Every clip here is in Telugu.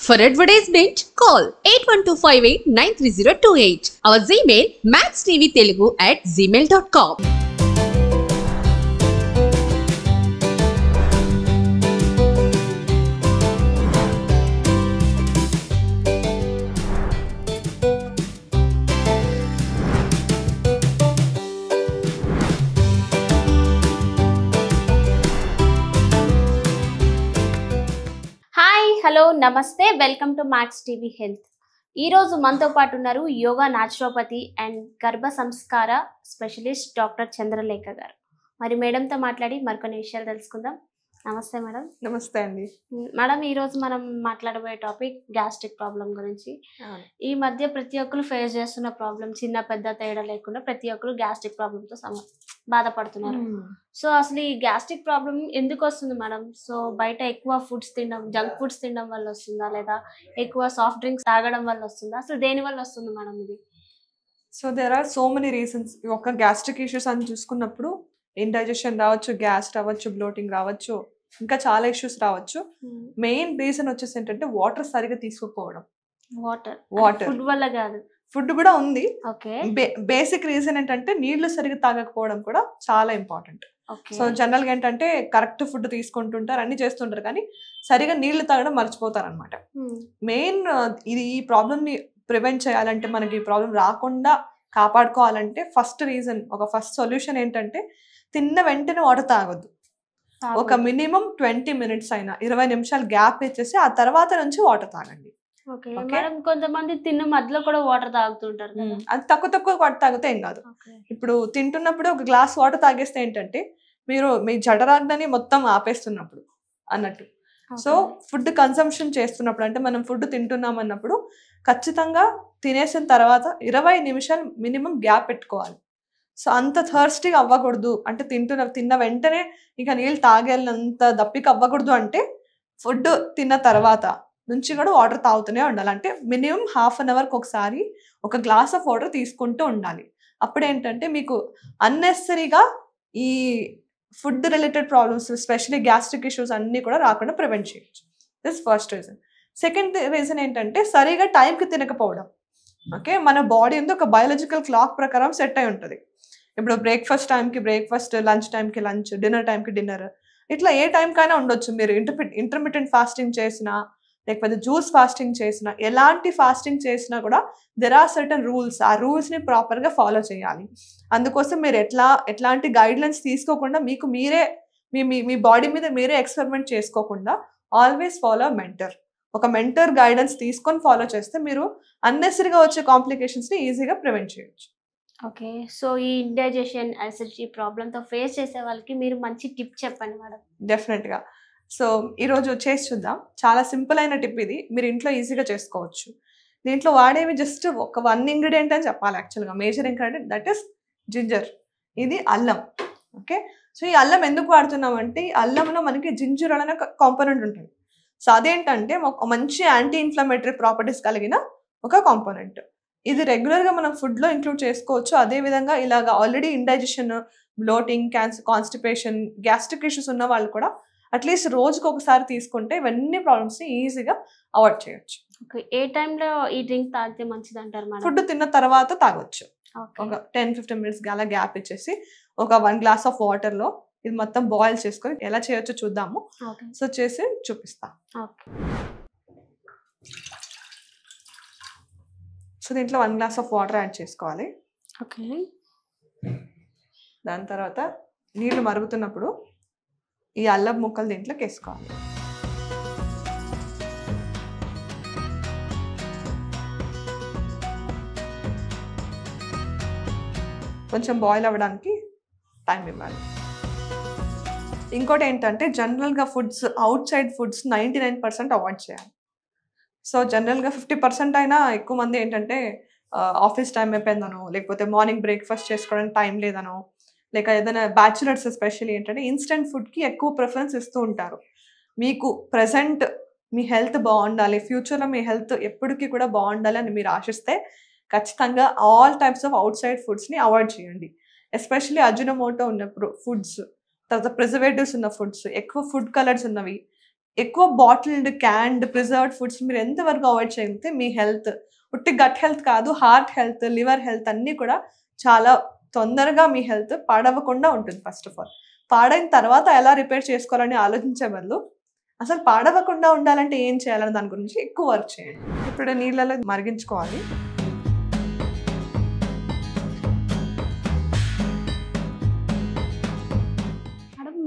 For advertisement, call 8125893028. Our Gmail maxtvtelugu@gmail.com. Hi hello నమస్తే welcome to Max TV health. ఈరోజు మనతో పాటు ఉన్నారు యోగా న్యాచురోపతి అండ్ గర్భ సంస్కార స్పెషలిస్ట్ డాక్టర్ చంద్రలేఖ గారు. మరి మేడంతో మాట్లాడి మరికొన్ని విషయాలు తెలుసుకుందాం. నమస్తే మేడం. నమస్తే అండి. మేడం, ఈరోజు మనం మాట్లాడబోయే టాపిక్ గ్యాస్ట్రిక్ ప్రాబ్లం గురించి. ఈ మధ్య ప్రతి ఒక్కరు ఫేస్ చేస్తున్న ప్రాబ్లం, చిన్న పెద్ద తేడా లేకుండా ప్రతి ఒక్కరు గ్యాస్ట్రిక్ ప్రాబ్లంతో బాధపడుతున్నారు. సో అసలు ఈ గ్యాస్ట్రిక్ ప్రాబ్లం ఎందుకు వస్తుంది మేడం? సో బయట ఎక్కువ ఫుడ్స్ తినడం, జంక్ ఫుడ్స్ తినడం వల్ల వస్తుందా, లేదా ఎక్కువ సాఫ్ట్ డ్రింక్స్ తాగడం వల్ల వస్తుందా? అసలు దేని వల్ల వస్తుంది మేడం ఇది? So there are so many reasons. ఒక గ్యాస్ట్రిక్ ఇష్యూస్ అని చూసుకున్నప్పుడు ఇండైజెషన్ రావచ్చు, గ్యాస్ రావచ్చు, బ్లోటింగ్ రావచ్చు, ఇంకా చాలా ఇష్యూస్ రావచ్చు. మెయిన్ రీజన్ వచ్చేసి ఏంటంటే వాటర్ సరిగా తీసుకోకపోవడం. వాటర్ ఫుడ్ వల్ల కాదు, ఫుడ్ కూడా ఉంది. ఓకే. బేసిక్ రీజన్ ఏంటంటే నీళ్లు సరిగా తాగకపోవడం కూడా చాలా ఇంపార్టెంట్. సో జనరల్ గా ఏంటంటే కరెక్ట్ ఫుడ్ తీసుకుంటుంటారు, అన్ని చేస్తుంటారు, కానీ సరిగా నీళ్లు తాగడం మర్చిపోతారు అనమాట. మెయిన్ ఈ ప్రాబ్లమ్ ని ప్రివెంట్ చేయాలంటే, మనకి ఈ ప్రాబ్లం రాకుండా కాపాడుకోవాలంటే ఫస్ట్ సొల్యూషన్ ఏంటంటే తిన్న వెంటనే వాటర్ తాగొద్దు. ఒక మినిమం 20 minutes అయినా 20 నిమిషాలు గ్యాప్ ఇచ్చేసి ఆ తర్వాత నుంచి వాటర్ తాగండి. కొంతమంది తిన్న మధ్యలో కూడా వాటర్ తాగుతుంటారు. అది తక్కువ వాటర్ తాగితే ఏం కాదు. ఇప్పుడు తింటున్నప్పుడు ఒక గ్లాస్ వాటర్ తాగేస్తే ఏంటంటే మీరు మీ జఠరాగ్ని మొత్తం ఆపేస్తున్నప్పుడు అన్నట్టు. సో ఫుడ్ కన్సంప్షన్ చేస్తున్నప్పుడు, అంటే మనం ఫుడ్ తింటున్నాం అన్నప్పుడు ఖచ్చితంగా తినేసిన తర్వాత 20 నిమిషాలు మినిమం గ్యాప్ పెట్టుకోవాలి. సో అంత థర్స్టీగా అవ్వకూడదు, అంటే తిన్న వెంటనే ఇక నీళ్ళు తాగేంత దప్పిక అవ్వకూడదు. అంటే ఫుడ్ తిన్న తర్వాత నుంచి కూడా వాటర్ తాగుతూనే ఉండాలి. అంటే మినిమం ½ an hourకి ఒకసారి ఒక గ్లాస్ ఆఫ్ వాటర్ తీసుకుంటూ ఉండాలి. అప్పుడు ఏంటంటే మీకు అన్నెసరీగా ఈ food related problems, especially gastric issues అన్నీ కూడా రాకుండా ప్రివెంట్ చేయొచ్చు. This first reason. Second reason ఏంటంటే సరిగా టైంకి తినకపోవడం. ఓకే, మన బాడీ ఉంది ఒక బయాలజికల్ క్లాక్ ప్రకారం సెట్ అయి ఉంటుంది. ఇప్పుడు బ్రేక్ఫాస్ట్ టైంకి బ్రేక్ఫాస్ట్, లంచ్ టైంకి లంచ్, డిన్నర్ టైంకి డిన్నర్, ఇట్లా ఏ టైంకైనా ఉండొచ్చు. మీరు ఇంటర్మిటెంట్ ఫాస్టింగ్ చేసినా, లేకపోతే జ్యూస్ ఫాస్టింగ్ చేసినా, ఎలాంటి ఫాస్టింగ్ చేసినా కూడా దెర్ ఆర్ సర్టన్ రూల్స్. ఆ రూల్స్ని ప్రాపర్గా ఫాలో చేయాలి. అందుకోసం మీరు ఎట్లాంటి గైడ్లైన్స్ తీసుకోకుండా మీ బాడీ మీద మీరే ఎక్స్పెరిమెంట్ చేసుకోకుండా ఆల్వేస్ ఫాలో మెంటర్. ఒక మెంటర్ గైడెన్స్ తీసుకొని ఫాలో చేస్తే మీరు అన్నెసరీగా వచ్చే కాంప్లికేషన్స్ని ఈజీగా ప్రివెంట్ చేయొచ్చు. ఓకే. సో ఈ ఇండైజెషన్, అసిడిటీ ప్రాబ్లంతో ఫేస్ చేసే వాళ్ళకి మీరు మంచి టిప్ చెప్పండి మేడం. డెఫినెట్గా. సో ఈరోజు చేసి చూద్దాం. చాలా సింపుల్ అయిన టిప్ ఇది, మీరు ఇంట్లో ఈజీగా చేసుకోవచ్చు. దీంట్లో వాడేవి జస్ట్ ఒక 1 ingredient అని చెప్పాలి. యాక్చువల్గా major ingredient that is ginger. ఇది అల్లం. ఓకే. సో ఈ అల్లం ఎందుకు వాడుతున్నామంటే ఈ అల్లంలో మనకి జింజర్ అనే కాంపోనెంట్ ఉంటుంది. సో అదేంటంటే ఒక మంచి యాంటీ ఇన్ఫ్లమేటరీ ప్రాపర్టీస్ కలిగిన ఒక కాంపోనెంట్. ఇది రెగ్యులర్గా మనం ఫుడ్లో ఇంక్లూడ్ చేసుకోవచ్చు. అదేవిధంగా ఇలాగ already indigestion, bloating, constipation, gastric issues ఉన్న వాళ్ళు కూడా అట్లీస్ట్ రోజుకి ఒకసారి తీసుకుంటే ఇవన్నీ ప్రాబ్లమ్స్ని ఈజీగా అవాయిడ్ చేయొచ్చు. ఓకే. ఏ టైంలో ఈ డ్రింక్ తాగితే మంచిది అంటారు మేడం? ఫుడ్ తిన్న తర్వాత తాగొచ్చు. ఒక 10-15 minutes అలా గ్యాప్ ఇచ్చేసి ఒక 1 glass ఆఫ్ వాటర్లో ఇది మొత్తం బాయిల్ చేసుకొని ఎలా చేయొచ్చో చూద్దాము. సో చేసి చూపిస్తా. సో దీంట్లో 1 glass ఆఫ్ వాటర్ యాడ్ చేసుకోవాలి. ఓకే. దాని తర్వాత నీళ్లు మరుగుతున్నప్పుడు ఈ అల్లం ముక్కలు దీంట్లోకి వేసుకోవాలి. కొంచెం బాయిల్ అవ్వడానికి టైం ఇవ్వాలి. ఇంకోటి ఏంటంటే జనరల్గా అవుట్ సైడ్ ఫుడ్స్ 99% అవాయిడ్ చేయాలి. సో జనరల్గా 50% అయినా ఎక్కువ మంది ఏంటంటే ఆఫీస్ టైం అయిపోయిందనో, లేకపోతే మార్నింగ్ బ్రేక్ఫాస్ట్ చేసుకోవడానికి టైం లేదనో, లేక ఏదైనా బ్యాచులర్స్ ఎస్పెషల్లీ ఏంటంటే ఇన్స్టెంట్ ఫుడ్కి ఎక్కువ ప్రిఫరెన్స్ ఇస్తూ ఉంటారు. మీకు ప్రజెంట్ మీ హెల్త్ బాగుండాలి, ఫ్యూచర్లో మీ హెల్త్ ఎప్పటికీ కూడా బాగుండాలి అని మీరు ఆశిస్తే ఖచ్చితంగా all types of outside ఫుడ్స్ని అవాయిడ్ చేయండి. ఎస్పెషల్లీ అజినోమోటో ఉన్న ఫుడ్స్, తర్వాత ప్రిజర్వేటివ్స్ ఉన్న ఫుడ్స్, ఎక్కువ ఫుడ్ కలర్స్ ఉన్నవి, ఎక్కువ బాటిల్డ్ క్యాన్డ్ ప్రిజర్వ్డ్ ఫుడ్స్ మీరు ఎంతవరకు అవాయిడ్ చేయగలిగితే మీ హెల్త్, ఉట్టి గట్ హెల్త్ కాదు, హార్ట్ హెల్త్, లివర్ హెల్త్ అన్నీ కూడా చాలా తొందరగా మీ హెల్త్ పాడవకుండా ఉంటుంది. ఫస్ట్ ఆఫ్ ఆల్ పాడైన తర్వాత ఎలా రిపేర్ చేసుకోవాలని ఆలోచించే బదులు అసలు పాడవకుండా ఉండాలంటే ఏం చేయాలని దాని గురించి ఎక్కువ వర్క్ చేయండి. ఇప్పుడు నీళ్ళలో మరిగించుకోవాలి.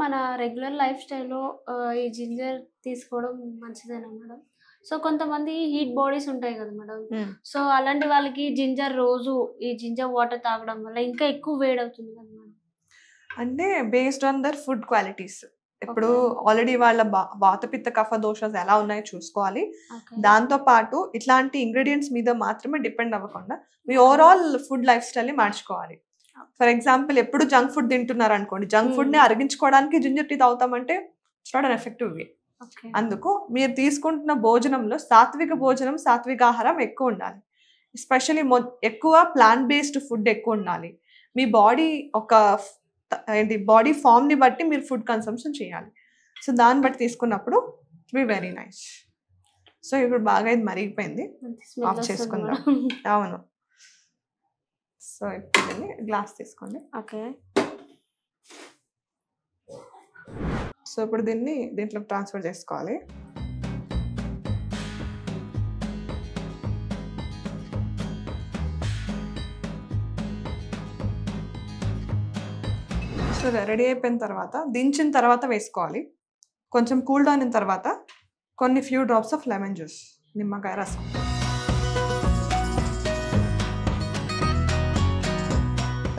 మన రెగ్యులర్ లైఫ్ స్టైల్లో ఈ జింజర్ తీసుకోవడం మంచిదేనా మేడం? సో కొంతమంది హీట్ బాడీస్ ఉంటాయి కదా మేడం, సో అలాంటి వాళ్ళకి జింజర్ రోజు ఈ జింజర్ వాటర్ తాగడం వల్ల ఇంకా ఎక్కువ వేడవుతుంది కదా మేడం? అంటే based on their food qualities. ఇప్పుడు ఆల్రెడీ వాళ్ళ వాతపిత్త కఫ దోషాలు ఎలా ఉన్నాయో చూసుకోవాలి. దాంతో పాటు ఇట్లాంటి ఇంగ్రీడియంట్స్ మీద మాత్రమే డిపెండ్ అవ్వకుండా మీ ఓవరాల్ ఫుడ్ లైఫ్ స్టైల్ని మార్చుకోవాలి. ఫర్ ఎగ్జాంపుల్ ఎప్పుడు జంక్ ఫుడ్ తింటున్నారు అనుకోండి, జంక్ ఫుడ్ ని అరిగించుకోవడానికి జింజర్ టీ తాగుతామంటే it's not an effective way. అందుకు మీరు తీసుకుంటున్న భోజనంలో సాత్విక భోజనం, సాత్విక ఆహారం ఎక్కువ ఉండాలి. ఎస్పెషల్లీ ఎక్కువ ప్లాంట్ బేస్డ్ ఫుడ్ ఎక్కువ ఉండాలి. మీ బాడీ ఒక బాడీ ఫామ్ ని బట్టి మీరు ఫుడ్ కన్సంప్షన్ చేయాలి. సో దాన్ని బట్టి తీసుకున్నప్పుడు it be very nice. So ఇప్పుడు బాగా ఇది మరిగిపోయింది, ఆఫ్ చేసుకుందాం. అవును. సో ఇప్పుడు గ్లాస్ తీసుకోండి. ఓకే. సో ఇప్పుడు దీంట్లో ట్రాన్స్ఫర్ చేసుకోవాలి. సో రెడీ అయిపోయిన తర్వాత దించిన తర్వాత వేసుకోవాలి. కొంచెం కూల్ డౌన్ అయిన తర్వాత కొన్ని few drops of lemon juice, నిమ్మకాయ రసం,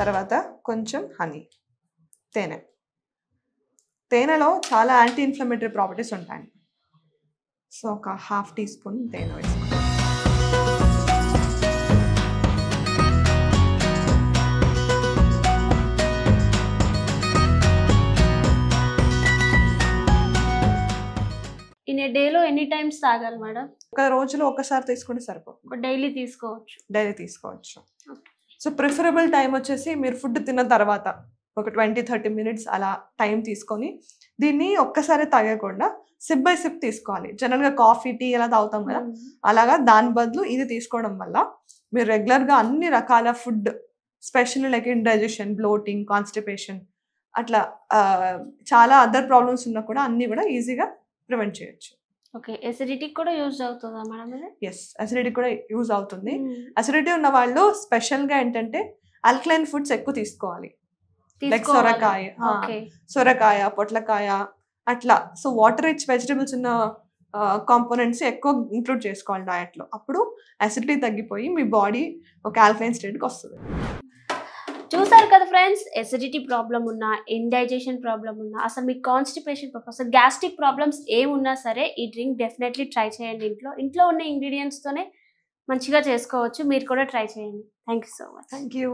తర్వాత కొంచెం హనీ, తేనెలో చాలా యాంటీ ఇన్ఫ్లమేటరీ ప్రాపర్టీస్ ఉంటాయి. సో ఒక హాఫ్ టీ స్పూన్ తేనె వేసుకోండి. ఇన్ ఏ డేలో ఎన్ని టైమ్స్ తాగాలి మేడం? ఒక రోజులో ఒకసారి తీసుకుంటే సరిపోతుంది. డైలీ తీసుకోవచ్చు? డైలీ తీసుకోవచ్చు. సో ప్రిఫరబుల్ టైం వచ్చేసి మీరు ఫుడ్ తిన్న తర్వాత ఒక 20-30 minutes అలా టైం తీసుకొని దీన్ని ఒక్కసారి తాగకుండా సిప్ బై సిప్ తీసుకోవాలి. జనరల్గా కాఫీ, టీ ఎలా తాగుతాం కదా, అలాగా దాని బదులు ఇది తీసుకోవడం వల్ల మీరు రెగ్యులర్గా అన్ని రకాల food, specially like indigestion, bloating, constipation అట్లా చాలా అదర్ ప్రాబ్లమ్స్ ఉన్నా కూడా అన్నీ కూడా ఈజీగా ప్రివెంట్ చేయొచ్చు. ఓకే. ఎసిడిటీ కూడా యూజ్ అవుతుందా మేడం? ఎస్, అసిడిటీ కూడా యూజ్ అవుతుంది. అసిడిటీ ఉన్న వాళ్ళు స్పెషల్గా ఏంటంటే ఆల్కలైన్ ఫుడ్స్ ఎక్కువ తీసుకోవాలి. లైక్ సొరకాయ, పొట్లకాయ అట్లా. సో వాటర్ రిచ్ వెజిటబుల్స్ ఉన్న కాంపోనెంట్స్ ఎక్కువ ఇంక్లూడ్ చేసుకోవాలి డయట్లో. అప్పుడు అసిడిటీ తగ్గిపోయి మీ బాడీ ఒక ఆల్కలైన్ స్టేట్కి వస్తుంది. చూసారు కదా ఫ్రెండ్స్, ఎసిడిటీ ప్రాబ్లం ఉన్నా, ఇండైజెషన్ ప్రాబ్లం ఉన్నా, అసలు మీకు కాన్స్టిపేషన్ ప్రాబ్లమ్, గ్యాస్ట్రిక్ ప్రాబ్లమ్స్ ఏమున్నా సరే ఈ డ్రింక్ డెఫినెట్లీ ట్రై చేయండి. ఇంట్లో ఉన్న ఇంగ్రీడియంట్స్తోనే మంచిగా చేసుకోవచ్చు. మీరు కూడా ట్రై చేయండి. Thank you so much. Thank you.